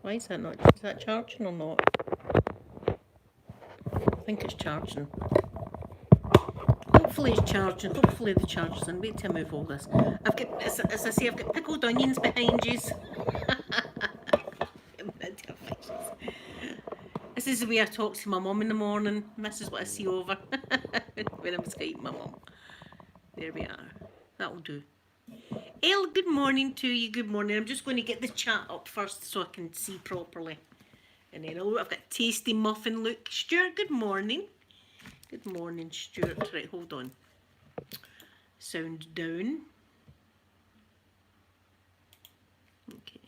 Why is that not? Is that charging or not? I think it's charging. Hopefully it's charging. Hopefully the charger's in. Wait till I move all this. I've got, as I say, I've got pickled onions behind you. This is the way I talk to my mum in the morning. This is what I see over when I'm Skyping my mum. There we are. That'll do. Elle, good morning to you. Good morning. I'm just going to get the chat up first so I can see properly. And then I've got tasty muffin. Look, Stuart, good morning. Good morning, Stuart. Right, hold on. Sound down. Okay.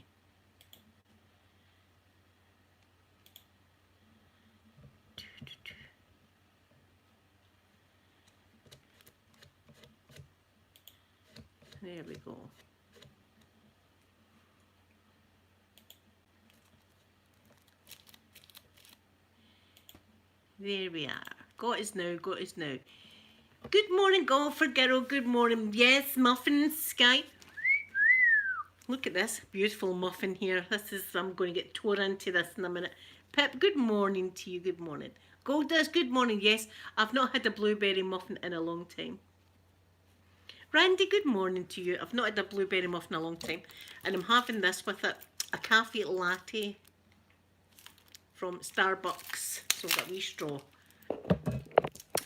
There we go. There we are. Got us now, got us now. Good morning, golfer girl. Good morning. Yes, muffins, Sky. Look at this beautiful muffin here. This is, I'm going to get tore into this in a minute. Pip, good morning to you. Good morning. Goldust, good morning. Yes, I've not had a blueberry muffin in a long time. Randy, good morning to you. I've not had a blueberry muffin in a long time. And I'm having this with it, a cafe latte from Starbucks. So I've got a wee straw.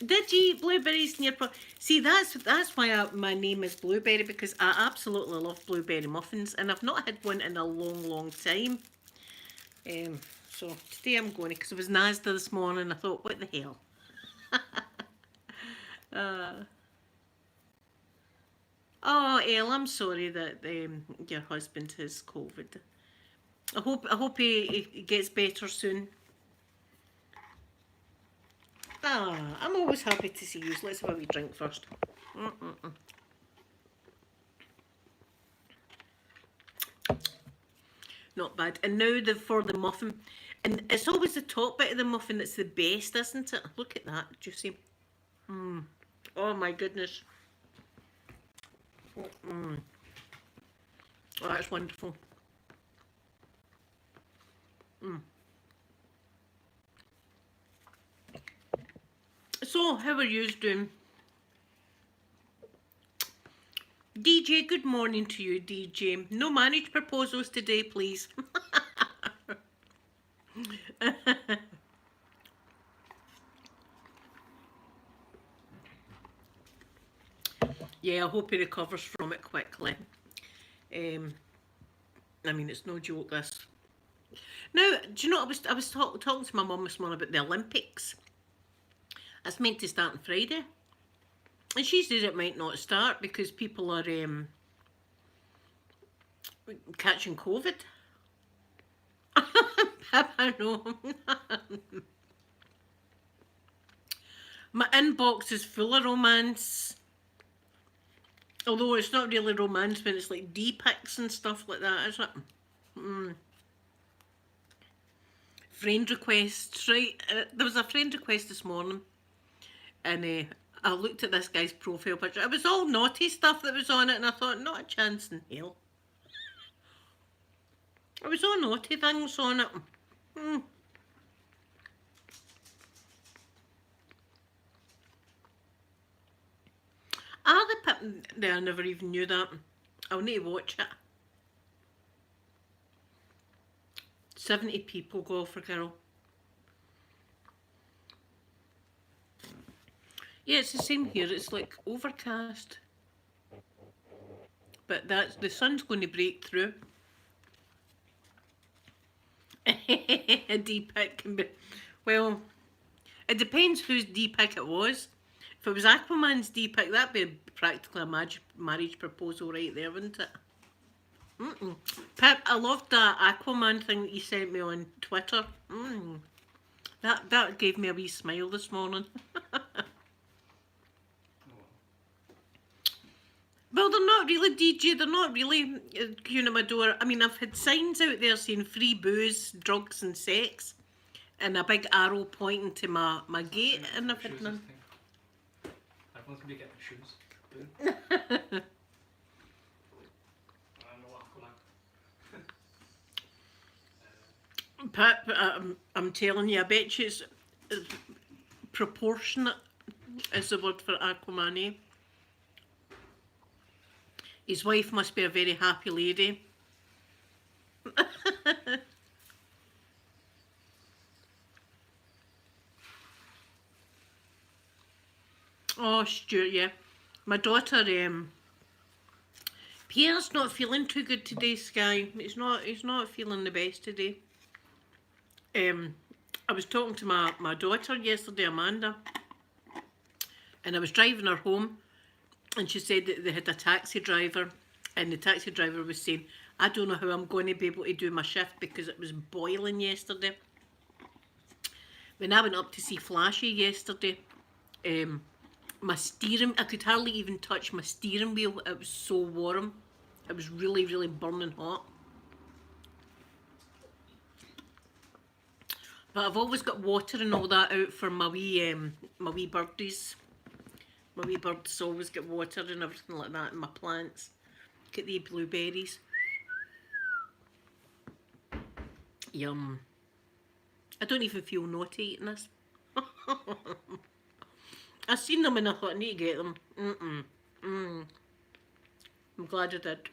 Did you eat blueberries in your... See, that's why my name is Blueberry, because I absolutely love blueberry muffins. And I've not had one in a long, long time. So today I'm going, because it was NASDA this morning. I thought, what the hell? Oh, Elle, I'm sorry that your husband has COVID. I hope he gets better soon. Ah, I'm always happy to see you. Let's have a wee drink first. Not bad. And now for the muffin. And it's always the top bit of the muffin that's the best, isn't it? Look at that, juicy. Oh my goodness. Oh, that's wonderful. So, how are you doing? DJ, good morning to you, DJ. No marriage proposals today, please. Yeah, I hope he recovers from it quickly. I mean, it's no joke, this. Now, do you know, I was talking to my mum this morning about the Olympics. It's meant to start on Friday. And she says it might not start because people are catching COVID. I know. My inbox is full of romance. Although it's not really romance when it's like D-pics and stuff like that, is it? Friend requests, right? There was a friend request this morning. And I looked at this guy's profile picture. It was all naughty stuff that was on it. And I thought, not a chance in hell. It was all naughty things on it. I never even knew that. I'll need to watch it. 70 people, golfer girl. Yeah, it's the same here. It's like overcast. But the sun's going to break through. A D-pic can be... Well, it depends whose D-pic it was. If it was Aquaman's D-pic, that'd be practically a marriage proposal right there, wouldn't it? Pip, I loved that Aquaman thing that you sent me on Twitter. That gave me a wee smile this morning. Well, they're not really, DJ, they're not really queuing at my door. I mean, I've had signs out there saying free booze, drugs and sex, and a big arrow pointing to my gate, and I've had none. Everyone's going to be getting shoes. Pip, I'm telling you, I bet you it's proportionate is the word for Aquaman, eh? His wife must be a very happy lady. Oh, Stuart, yeah. My daughter, Pierre's not feeling too good today, Sky. He's not feeling the best today. I was talking to my daughter yesterday, Amanda, and I was driving her home, and she said that they had a taxi driver, and the taxi driver was saying, I don't know how I'm going to be able to do my shift because it was boiling yesterday. When I went up to see Flashy yesterday, my steering, I could hardly even touch my steering wheel. It was so warm. It was really, really burning hot. But I've always got water and all that out for my wee birdies. My wee birds always get water and everything like that in my plants. Get the blueberries. Yum. I don't even feel naughty eating this. I seen them and I thought I need to get them. I'm glad I did.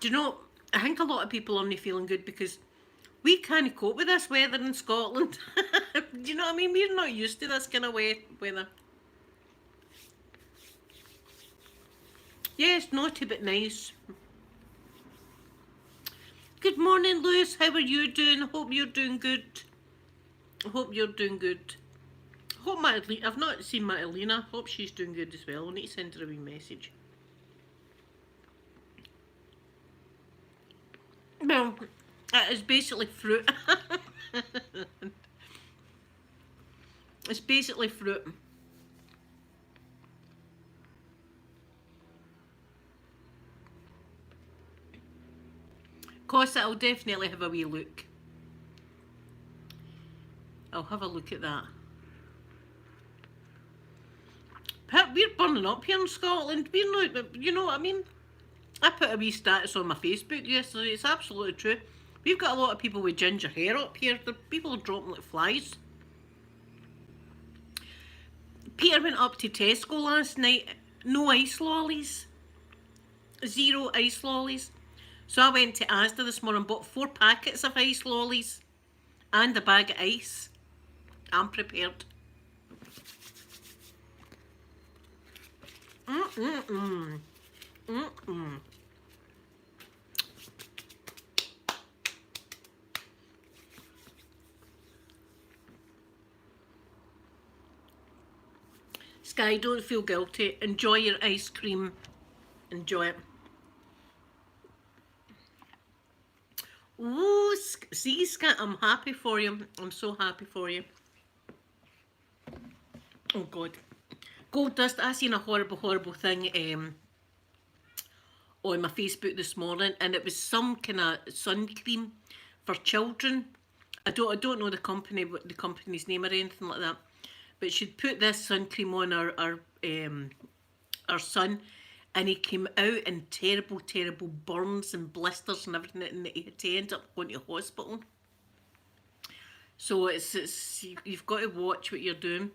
Do you know, I think a lot of people aren't feeling good because we can't cope with this weather in Scotland. Do you know what I mean? We're not used to this kind of weather. Yeah, it's naughty but nice. Good morning, Lewis. How are you doing? Hope you're doing good. Hope you're doing good. Hope I've not seen Matalina. Hope she's doing good as well. I need to send her a wee message. Well, it's basically fruit. It's basically fruit. Costa, I'll definitely have a wee look. I'll have a look at that. Pip, we're burning up here in Scotland. We're not, you know what I mean? I put a wee status on my Facebook yesterday. It's absolutely true. We've got a lot of people with ginger hair up here. The people are dropping like flies. Peter went up to Tesco last night. No ice lollies. 0 ice lollies. So I went to Asda this morning and bought 4 packets of ice lollies and a bag of ice. I'm prepared. Sky, don't feel guilty. Enjoy your ice cream. Enjoy it. Ooh, see, Sky, I'm happy for you. I'm so happy for you. Oh, God. Gold dust, I seen a horrible, horrible thing on my Facebook this morning, and it was some kind of sun cream for children. I don't know the company's name or anything like that, but she'd put this sun cream on our son, and he came out in terrible, terrible burns and blisters and everything, and he had to end up going to hospital. So it's you've got to watch what you're doing.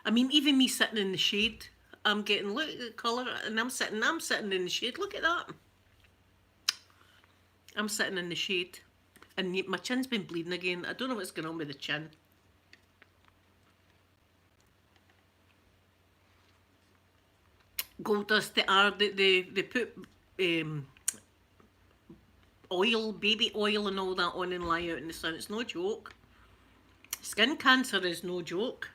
I mean, even me sitting in the shade, I'm getting, look at the colour, and I'm sitting in the shade. Look at that. I'm sitting in the shade, and my chin's been bleeding again. I don't know what's going on with the chin. Gold dust, they put oil, baby oil and all that on and lie out in the sun. It's no joke. Skin cancer is no joke.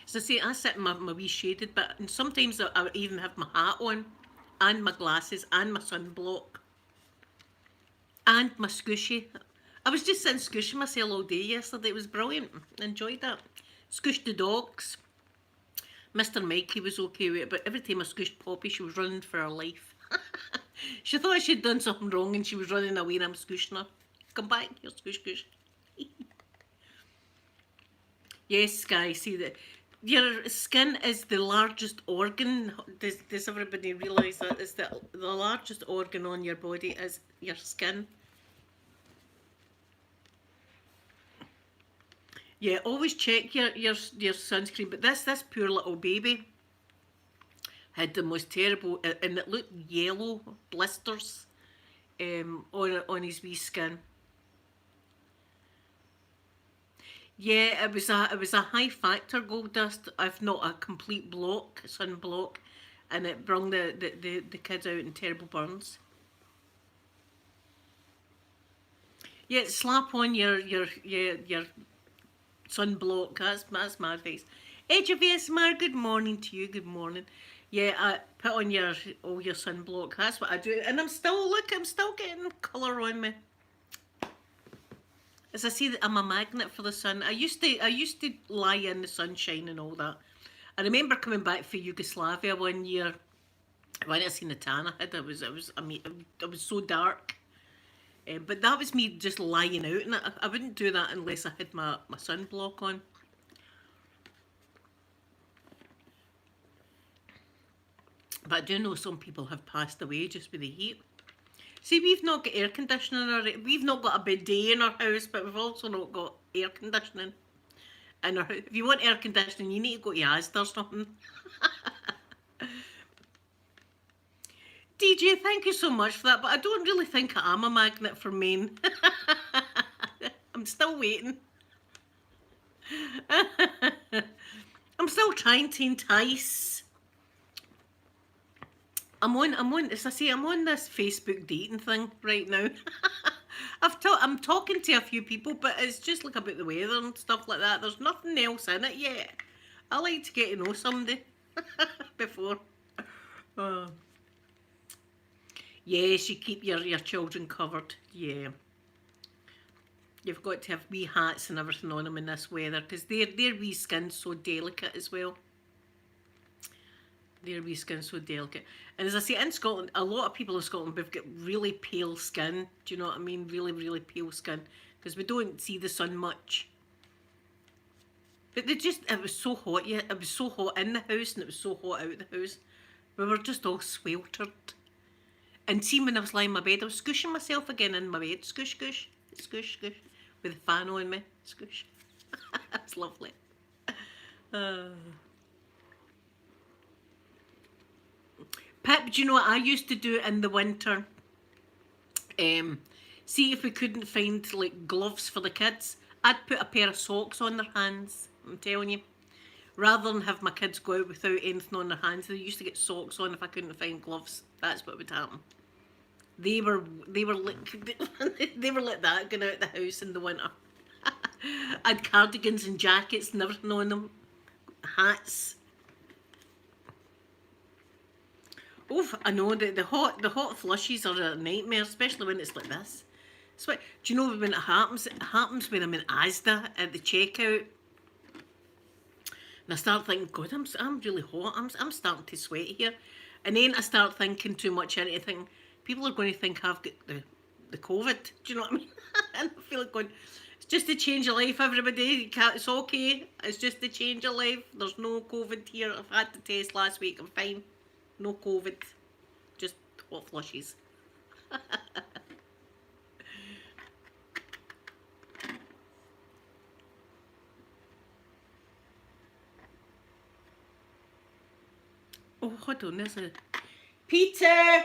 As I say, I sit in my wee shaded bit, and sometimes I even have my hat on, and my glasses, and my sunblock, and my squishy. I was just sitting squishing myself all day yesterday. It was brilliant. I enjoyed that. Squished the dogs. Mr. Mikey was okay with it, but every time I squished Poppy, she was running for her life. She thought she'd done something wrong, and she was running away, and I'm squishing her. Come back, you're squish, squish. Yes, Sky, see that. your skin is the largest organ. Does everybody realise that? Is the largest organ on your body is your skin. Yeah, always check your sunscreen. But this poor little baby had the most terrible, and it looked yellow blisters on his wee skin. Yeah, it was a high factor gold dust, if not a complete block, sun block, and it brung the kids out in terrible burns. Yeah, slap on your sunblock. That's my advice. Edge of ASMR, good morning to you. Good morning. Yeah, put on your sunblock. That's what I do, and I'm still getting colour on me. As I say, I'm a magnet for the sun. I used to lie in the sunshine and all that. I remember coming back from Yugoslavia one year when I seen the tan I had. It was so dark. But that was me just lying out, and I wouldn't do that unless I had my sunblock on. But I do know some people have passed away just with the heat. See, we've not got air conditioning, we've not got a bidet in our house, but we've also not got air conditioning in our house. If you want air conditioning, you need to go to Asda or something. DJ, thank you so much for that, but I don't really think I am a magnet for men. I'm still waiting. I'm still trying to entice. I'm on this Facebook dating thing right now. I'm talking to a few people, but it's just like about the weather and stuff like that. There's nothing else in it yet. I like to get to know somebody before. Yes, you keep your children covered. Yeah. You've got to have wee hats and everything on them in this weather, because their wee skin's so delicate as well. Their wee skin's so delicate. And as I say, in Scotland, a lot of people in Scotland, we've got really pale skin. Do you know what I mean? Really, really pale skin. Because we don't see the sun much. But it was so hot. Yeah, it was so hot in the house and it was so hot out the house. We were just all sweltered. And see, when I was lying in my bed, I was squishing myself again in my bed. Squish, squish, squish, squish. With a fan on me. Squish. That's lovely. Pip, do you know what I used to do in the winter? See if we couldn't find like gloves for the kids, I'd put a pair of socks on their hands. I'm telling you, rather than have my kids go out without anything on their hands, they used to get socks on if I couldn't find gloves. That's what would happen. They were like they were like that going out the house in the winter. I had cardigans and jackets and everything on them, hats. Oh, I know the hot flushes are a nightmare, especially when it's like this. So, do you know when it happens when I'm in Asda at the checkout, and I start thinking, God, I'm really hot. I'm starting to sweat here, and then I start thinking too much into thinking people are going to think I've got the COVID. Do you know what I mean? And I feel like going, it's just a change of life, everybody. It's okay. It's just a change of life. There's no COVID here. I've had the test last week. I'm fine. No COVID, just hot flushes. Oh, hold on, there's a... Peter!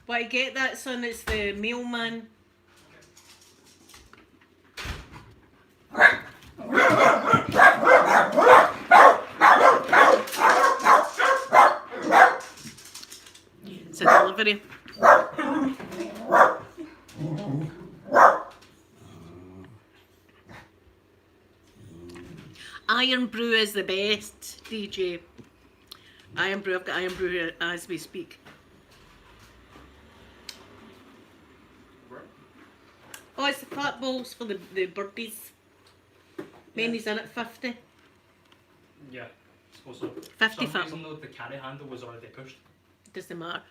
Why you get that, son? It's the mailman. It's a delivery. Iron Brew is the best, DJ. Iron Brew, I've got Iron Brew here as we speak. Oh, it's the fat balls for the birdies. Many's in at 50. Yeah, I suppose so. 50 Some fat. reason though, the carry handle was already pushed. Doesn't matter.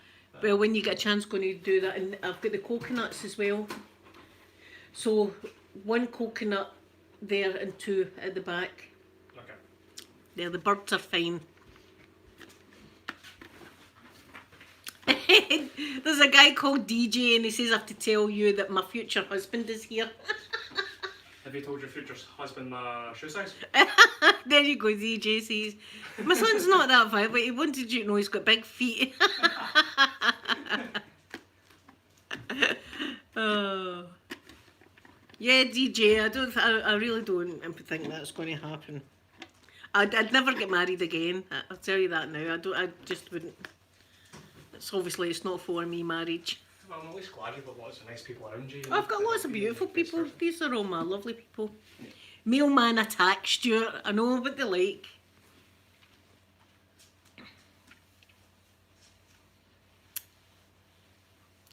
Well, when you get a chance, going to do that. And I've got the coconuts as well. So, one coconut there and 2 at the back. Okay. There, the birds are fine. There's a guy called DJ and he says I have to tell you that my future husband is here. Have you told your future husband my shoe size? There you go, DJ says. My son's not that violent, but he wanted you to know he's got big feet. Oh. Yeah, DJ, I really don't think that's going to happen. I'd never get married again. I'll tell you that now. I just wouldn't. It's not for me, marriage. Well, I'm at least glad you've got lots of nice people around you. I've got lots of beautiful people. These are all my lovely people. Mailman attack, Stuart. I know what they like.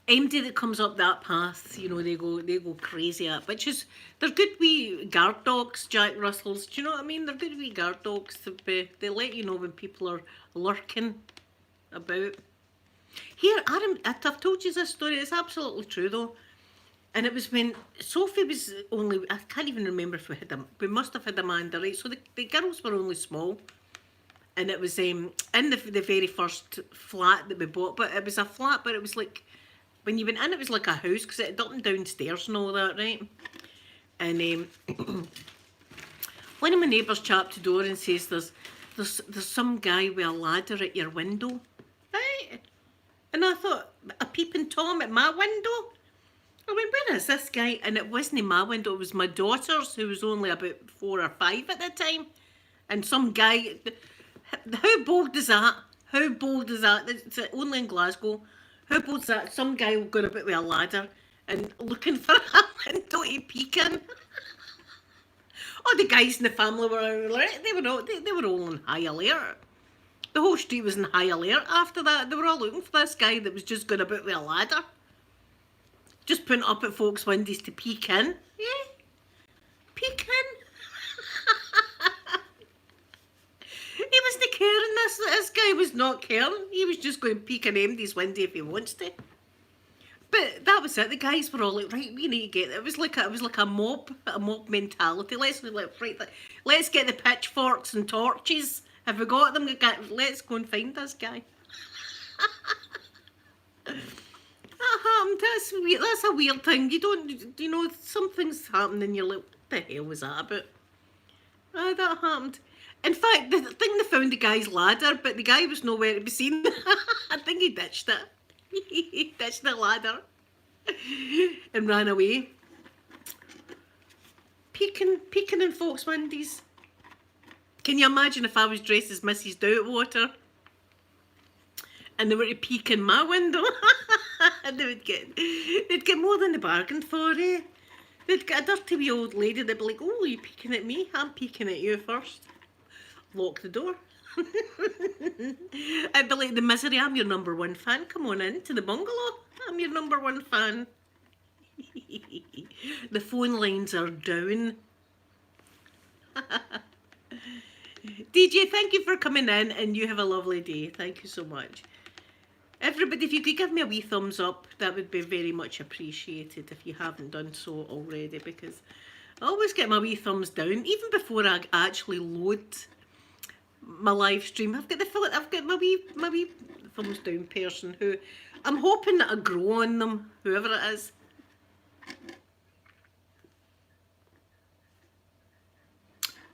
Anybody that comes up that path, you know, they go crazy at. Which is, they're good wee guard dogs, Jack Russells. Do you know what I mean? They're good wee guard dogs. They let you know when people are lurking about. Here, I've told you this story. It's absolutely true though. And it was when Sophie was only, I can't even remember if we must have had Amanda, right? So the girls were only small. And it was in the very first flat that we bought. But it was a flat, but it was like, when you went in, it was like a house because it had up and downstairs and all that, right? And one of my neighbours chapped the door and says, there's some guy with a ladder at your window, right? And I thought, a peeping Tom at my window? I went, where is this guy? And it wasn't my window, it was my daughter's, who was only about 4 or 5 at the time. And some guy, how bold is that? How bold is that? It's only in Glasgow. How bold is that? Some guy going about with a ladder and looking for a window to peek in. Oh, the guys in the family were like, they were all on high alert. The whole street was in high alert after that. They were all looking for this guy that was just going about with a ladder. Just putting up at folks' windows to peek in. Yeah. Peek in. He wasn't caring. This guy was not caring. He was just going to peek in MD's window if he wants to. But that was it. The guys were all like, right, we need to get it. It was like a mob mentality. Let's get the pitchforks and torches. Have we got them? Let's go and find this guy. That happened. That's weird. That's a weird thing. You know, something's happened and you're like, what the hell was that about? That happened. In fact, the thing, they found the guy's ladder, but the guy was nowhere to be seen. I think he ditched it. He ditched the ladder and ran away. Peeking in folks' windows. Can you imagine if I was dressed as Mrs. Doubtwater and they were to peek in my window? They'd get more than they bargained for, eh? They'd get a dirty wee old lady, they'd be like, oh, are you peeking at me? I'm peeking at you first. Lock the door. I'd be like, the misery, I'm your number 1 fan. Come on in to the bungalow. I'm your number 1 fan. The phone lines are down. DJ, thank you for coming in and you have a lovely day. Thank you so much. Everybody, if you could give me a wee thumbs up, that would be very much appreciated if you haven't done so already, because I always get my wee thumbs down, even before I actually load my live stream. I've got my wee thumbs down person who I'm hoping that I grow on them, whoever it is.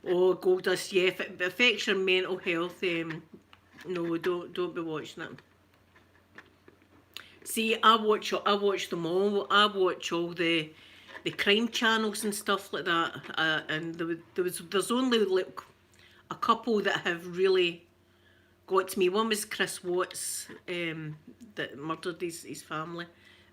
Oh, Gold Dust, yeah, if it affects your mental health, no, don't be watching it. See, I watch them all. I watch all the crime channels and stuff like that, and there's only like a couple that have really got to me. One was Chris Watts, that murdered his family.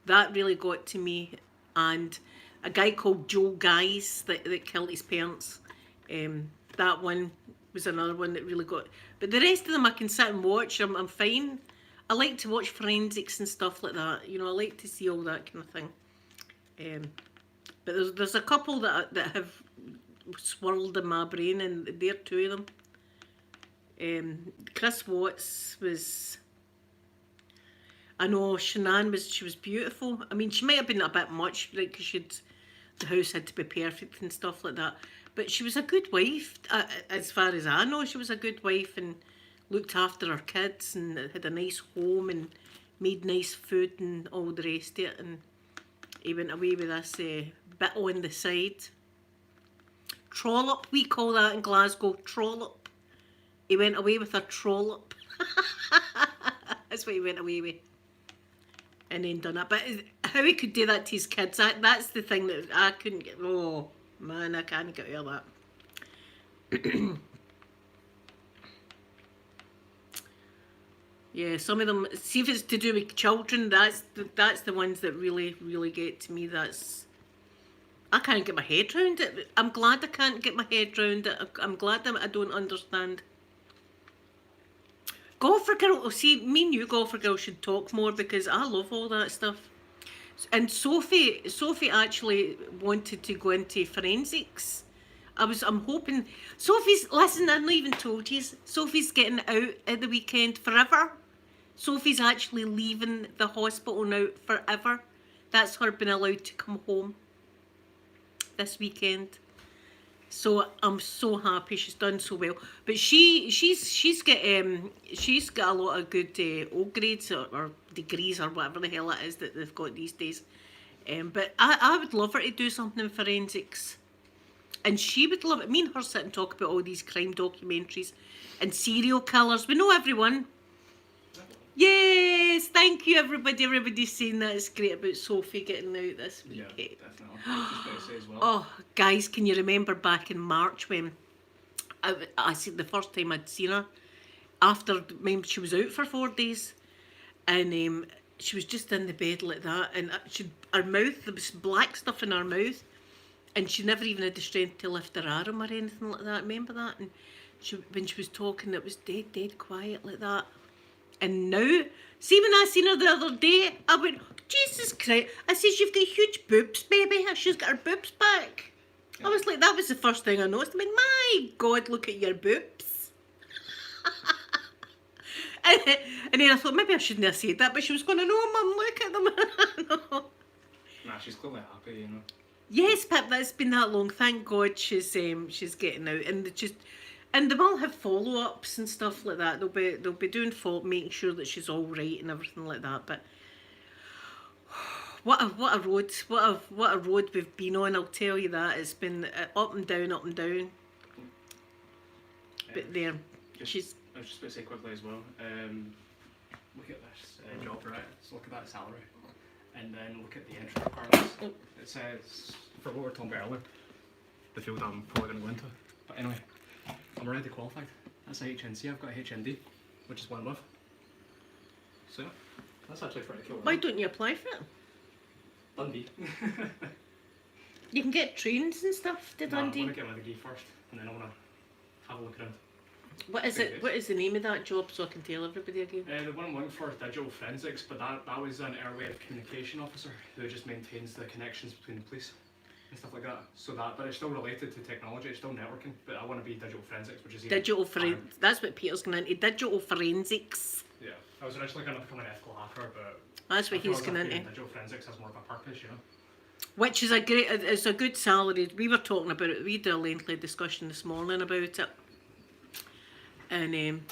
That really got to me, and a guy called Joe Guys that killed his parents. That one was another one that really got. But the rest of them I can sit and watch. I'm fine. I like to watch forensics and stuff like that. You know, I like to see all that kind of thing. But there's a couple that have swirled in my brain, and there are 2 of them. Chris Watts was. I know Shanann she was beautiful. I mean, she might have been a bit much, right? Because the house had to be perfect and stuff like that. But she was a good wife, as far as I know. She was a good wife and looked after her kids and had a nice home and made nice food and all the rest of it. And he went away with this bit on the side. Trollop, we call that in Glasgow, trollop. He went away with a trollop. That's what he went away with. And then done it. But how he could do that to his kids, that's the thing that I couldn't get. Oh, man, I can't get over that. Yeah, some of them, see if it's to do with children, that's the ones that really, really get to me. I can't get my head round it. I'm glad I can't get my head round it. I'm glad that I don't understand. Golfer Girl, see, me and you, Golfer Girl, should talk more because I love all that stuff. And Sophie actually wanted to go into forensics. I'm hoping, listen, I not even told you, Sophie's getting out at the weekend forever. Sophie's actually leaving the hospital now forever. That's her being allowed to come home this weekend. So I'm so happy she's done so well. But she's got a lot of good O grades or degrees or whatever the hell it is that they've got these days. But I would love her to do something in forensics. And she would love it. Me and her sit and talk about all these crime documentaries and serial killers. We know everyone. Yes, thank you everybody. Everybody's saying that it's great about Sophie getting out this weekend. Yeah, definitely. Just about to say as well. Oh, guys, can you remember back in March when I said the first time I'd seen her after she was out for 4 days, and she was just in the bed like that, and her mouth, there was black stuff in her mouth, and she never even had the strength to lift her arm or anything like that. Remember that? And when she was talking, it was dead quiet like that. And now, see when I seen her the other day, I went, Jesus Christ. I said, you've got huge boobs, baby. She's got her boobs back. I was like, that was the first thing I noticed. I went, my God, look at your boobs. and then I thought, maybe I shouldn't have said that, but she was going, no, Mum, look at them. No. Nah, she's clearly happy, you know. Yes, Pip, that's been that long. Thank God she's getting out. And they will have follow-ups and stuff like that. They'll be doing making sure that she's all right and everything like that. But what a road we've been on. I'll tell you that. It's been up and down, up and down. But there, I was just about to say quickly as well. Look at this job, right? So look at that salary, and then look at the entry requirements. Oh. It says for what we were talking about earlier, the field I'm probably going to go into. But anyway. I'm already qualified. That's a HNC. I've got a HND, which is one above. So, that's actually pretty cool. Why don't you apply for it? Dundee. You can get trains and stuff to Dundee. I want to get my degree first, and then I want to have a look around. What is it? What is the name of that job so I can tell everybody again? The one I'm looking for is digital forensics, but that was an airwave communication officer who just maintains the connections between the police and stuff like that. So but it's still related to technology, it's still networking, but I want to be digital forensics, which is digital forensics. That's what Peter's going into, digital forensics. Yeah, I was originally going to become an ethical hacker, but that's what he's going into. Digital forensics has more of a purpose, you know. Which is it's a good salary. We were talking about it. We did a lengthy discussion this morning about it, and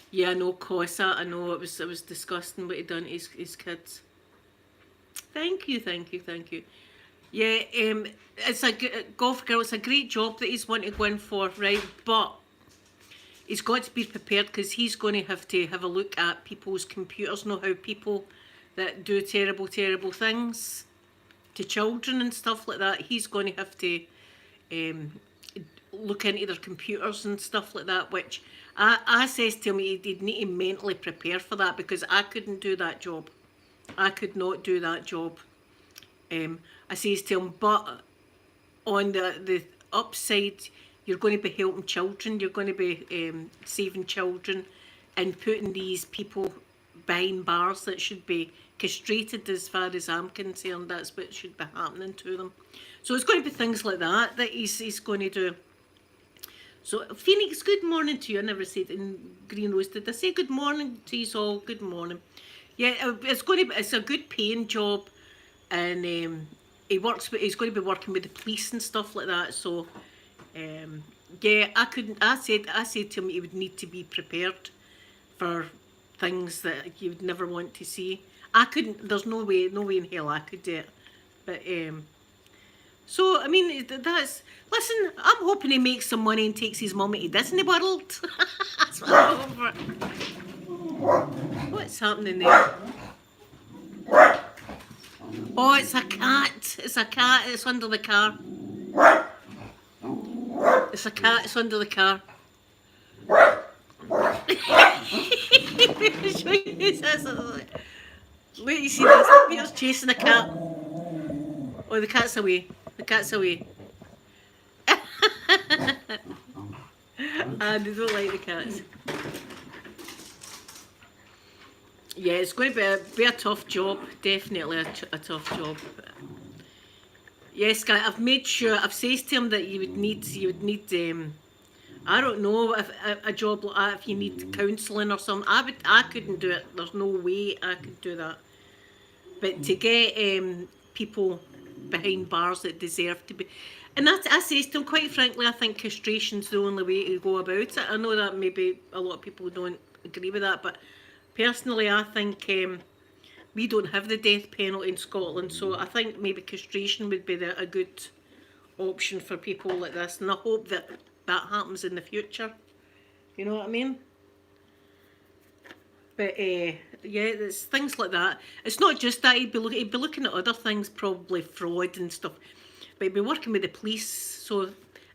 yeah, I know Cosa. I know it was disgusting what he done to his kids. Thank you. Yeah, it's Golf Girl. It's a great job that he's wanting to go in for, right? But he's got to be prepared because he's going to have a look at people's computers, know how people that do terrible things to children and stuff like that. He's going to have to look into their computers and stuff like that, which I says to him he'd need to mentally prepare for that because I couldn't do that job. I could not do that job. I says to him, but on the upside, you're going to be helping children, you're going to be saving children and putting these people behind bars that should be castrated as far as I'm concerned. That's what should be happening to them. So it's going to be things like that he's going to do. So Phoenix, good morning to you. I never said in Green Rose, did I say good morning to you all? Good morning. Yeah, it's a good paying job, and he's going to be working with the police and stuff like that. So, yeah, I said to him he would need to be prepared for things that you would never want to see. I couldn't. There's no way in hell I could do it. But so I mean, that's. Listen, I'm hoping he makes some money and takes his mummy to Disney World. That's what I'm hoping for. What's happening there? Oh, it's a cat. It's a cat. It's under the car. It's a cat. It's under the car. Wait, you see this? Peter's chasing a cat. Oh, the cat's away. The cat's away. And they don't like the cats. Yeah, it's going to be a tough job. Definitely a tough job. Yes, guy, I've made sure. I've said to him that you would need. I don't know if a job like that. If you need counselling or something, I couldn't do it. There's no way I could do that. But to get people behind bars that deserve to be, and I says to him, quite frankly, I think castration's the only way to go about it. I know that maybe a lot of people don't agree with that, but personally, I think we don't have the death penalty in Scotland, so I think maybe castration would be a good option for people like this, and I hope that happens in the future. You know what I mean? But yeah, it's things like that. It's not just that. He'd be looking at other things, probably fraud and stuff. But he'd be working with the police. So,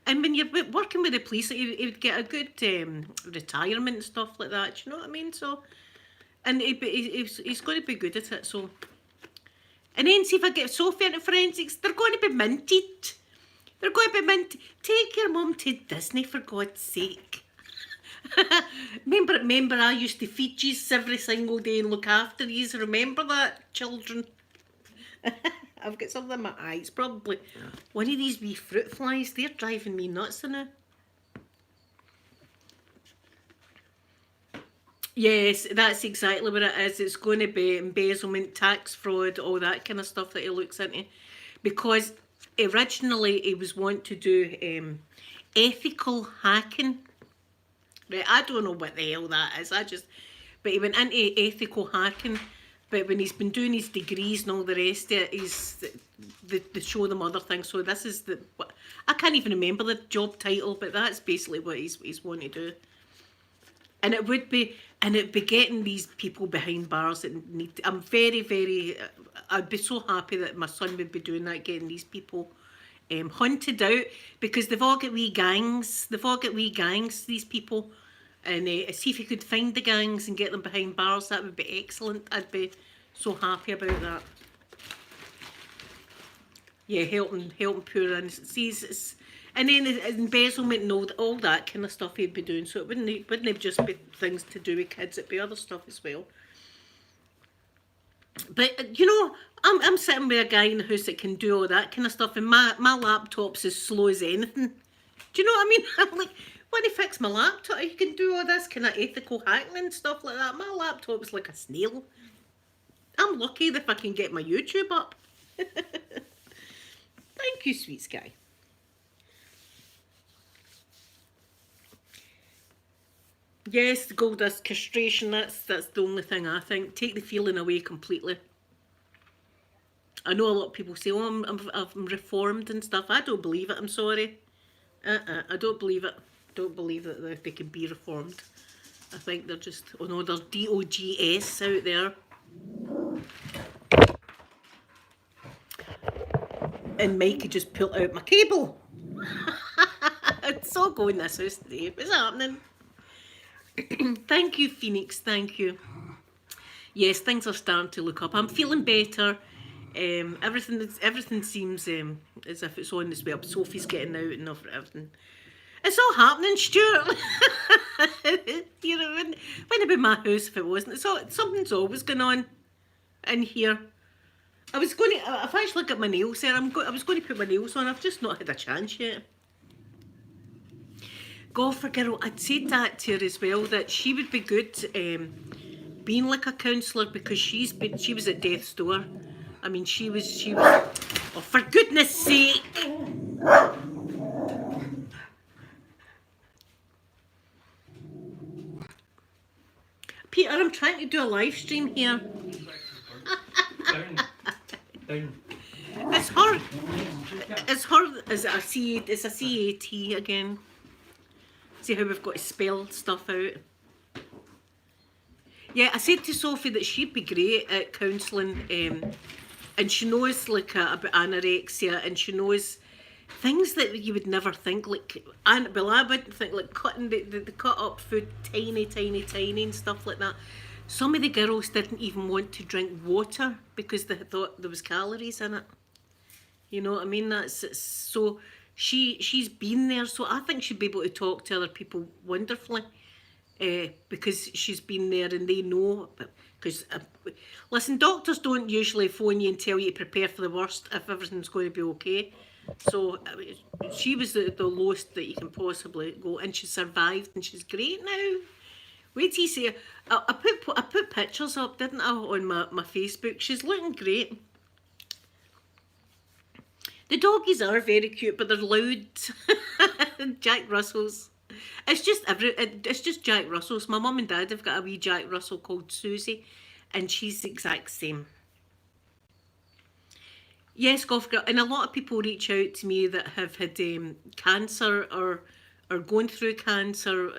and when you're working with the police, he would get a good retirement and stuff like that. Do you know what I mean? So, and he's going to be good at it. So, and then see if I get Sophie into forensics, they're going to be minted. They're going to be minted. Take your mum to Disney, for God's sake. Remember I used to feed yous every single day and look after yous. Remember that, children? I've got something in my eyes, probably. One of these wee fruit flies, they're driving me nuts now. Yes, that's exactly what it is. It's going to be embezzlement, tax fraud, all that kind of stuff that he looks into. Because originally he was wanting to do ethical hacking. Right, I don't know what the hell that is. But he went into ethical hacking. But when he's been doing his degrees and all the rest of it, they show them other things. So this is I can't even remember the job title, but that's basically what he's wanting to do. And it'd be getting these people behind bars that need. I'm very, very. I'd be so happy that my son would be doing that, getting these people hunted out, because they've all got wee gangs. These people, and see if you could find the gangs and get them behind bars. That would be excellent. I'd be so happy about that. Yeah, helping poor innocent. And then embezzlement and all that kind of stuff he'd be doing. So it wouldn't just be things to do with kids. It'd be other stuff as well. But you know, I'm sitting with a guy in the house that can do all that kind of stuff, and my laptop's as slow as anything. Do you know what I mean? I'm like, when he fix my laptop, you can do all this kind of ethical hacking and stuff like that. My laptop's like a snail. I'm lucky if I can get my YouTube up. Thank you, sweet Sky. Yes, the gold dust castration, that's the only thing I think. Take the feeling away completely. I know a lot of people say, oh, I'm reformed and stuff. I don't believe it, I'm sorry. I don't believe it. Don't believe that they can be reformed. I think they're just, oh no, there's DOGS out there. And Mike could just pull out my cable. It's all going this house today. What's happening? Thank you, Phoenix. Thank you. Yes, things are starting to look up. I'm feeling better. Everything seems as if it's on its way up. Sophie's getting out and everything. It's all happening, Stuart. You know, wouldn't be my house if it wasn't. Something's always going on in here. I've actually got my nails there. I was going to put my nails on. I've just not had a chance yet. Golfer girl, I'd said that to her as well, that she would be good being like a counsellor, because she was at death's door. I mean, she was Oh, for goodness sake. Peter, I'm trying to do a live stream here. Down. Down. It's her. It's her. Is it a C? It's a CAT again. See how we've got to spell stuff out. Yeah, I said to Sophie that she'd be great at counselling, and she knows like about anorexia, and she knows things that you would never think, like, well, I wouldn't think, like cutting the cut up food tiny, tiny, tiny and stuff like that. Some of the girls didn't even want to drink water because they thought there was calories in it. You know what I mean? That's so. She's been there, so I think she'd be able to talk to other people wonderfully, because she's been there and they know. Because listen, doctors don't usually phone you and tell you to prepare for the worst if everything's going to be okay. So she was the lowest that you can possibly go, and she survived, and she's great now. Wait till you see her. I put pictures up, didn't I, on my Facebook? She's looking great. The doggies are very cute, but they're loud. Jack Russells. It's just Jack Russells. My mum and dad have got a wee Jack Russell called Susie, and she's the exact same. Yes, golf girl, and a lot of people reach out to me that have had cancer or going through cancer,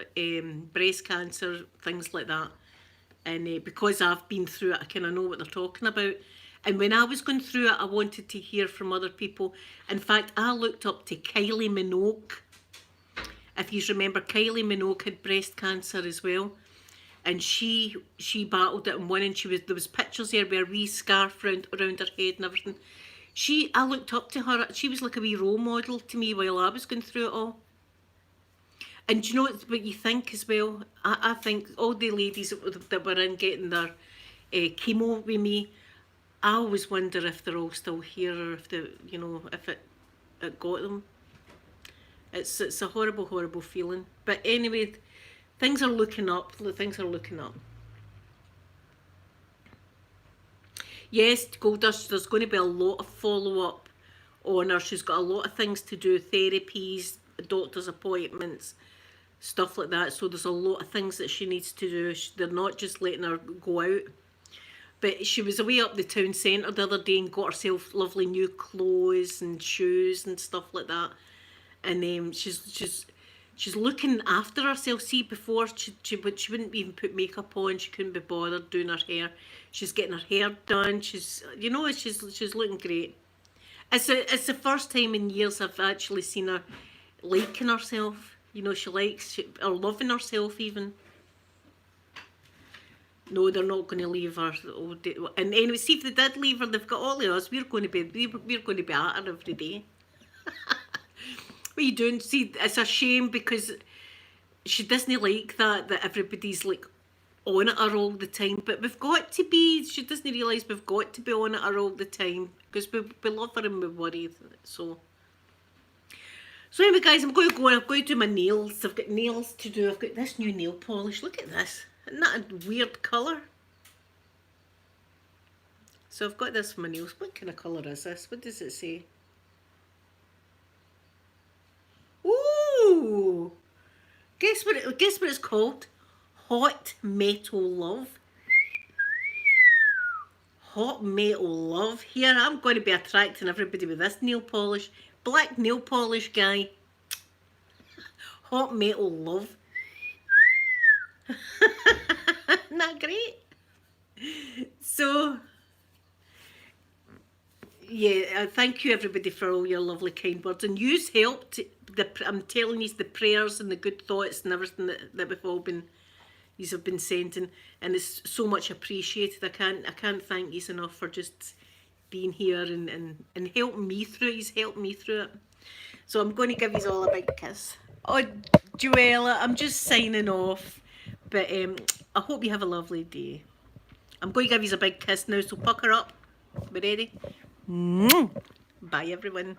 breast cancer, things like that. And because I've been through it, I kind of know what they're talking about. And when I was going through it, I wanted to hear from other people. In fact, I looked up to Kylie Minogue. If you remember, Kylie Minogue had breast cancer as well. And she battled it and won, and there was pictures there with a wee scarf around her head and everything. I looked up to her. She was like a wee role model to me while I was going through it all. And do you know what you think as well? I think all the ladies that were in getting their chemo with me, I always wonder if they're all still here, or if if it got them. It's a horrible, horrible feeling. But anyway, things are looking up. Things are looking up. Yes, Goldust, there's going to be a lot of follow-up on her. She's got a lot of things to do, therapies, doctor's appointments, stuff like that. So there's a lot of things that she needs to do. They're not just letting her go out. But she was away up the town centre the other day and got herself lovely new clothes and shoes and stuff like that. And she's looking after herself. See, before she wouldn't even put makeup on. She couldn't be bothered doing her hair. She's getting her hair done. She's looking great. It's the first time in years I've actually seen her liking herself. You know, she likes or loving herself even. No, they're not going to leave her. And anyway, see, if they did leave her, they've got all of us. We're going to be at her every day. What are you doing? See, it's a shame because she doesn't like that everybody's like on at her all the time. But we've got to be. She doesn't realise we've got to be on at her all the time because we love her and we worry. So anyway, guys, I'm going to go and I'm going to do my nails. I've got nails to do. I've got this new nail polish. Look at this. Isn't that a weird colour? So I've got this for my nails. What kind of colour is this? What does it say? Ooh! Guess what it's called? Hot Metal Love. Hot Metal Love. Here, I'm going to be attracting everybody with this nail polish. Black nail polish guy. Hot Metal Love. Isn't that great? So, yeah, thank you everybody for all your lovely kind words. And you've helped. I'm telling you, the prayers and the good thoughts and everything that we've all been, yous have been sending, and it's so much appreciated. I can't thank yous enough for just being here and helping me through it. Yous helped me through it. So I'm going to give yous all a big kiss. Oh, Joella, I'm just signing off. But I hope you have a lovely day. I'm going to give you a big kiss now, so pucker up. We ready? Bye, everyone.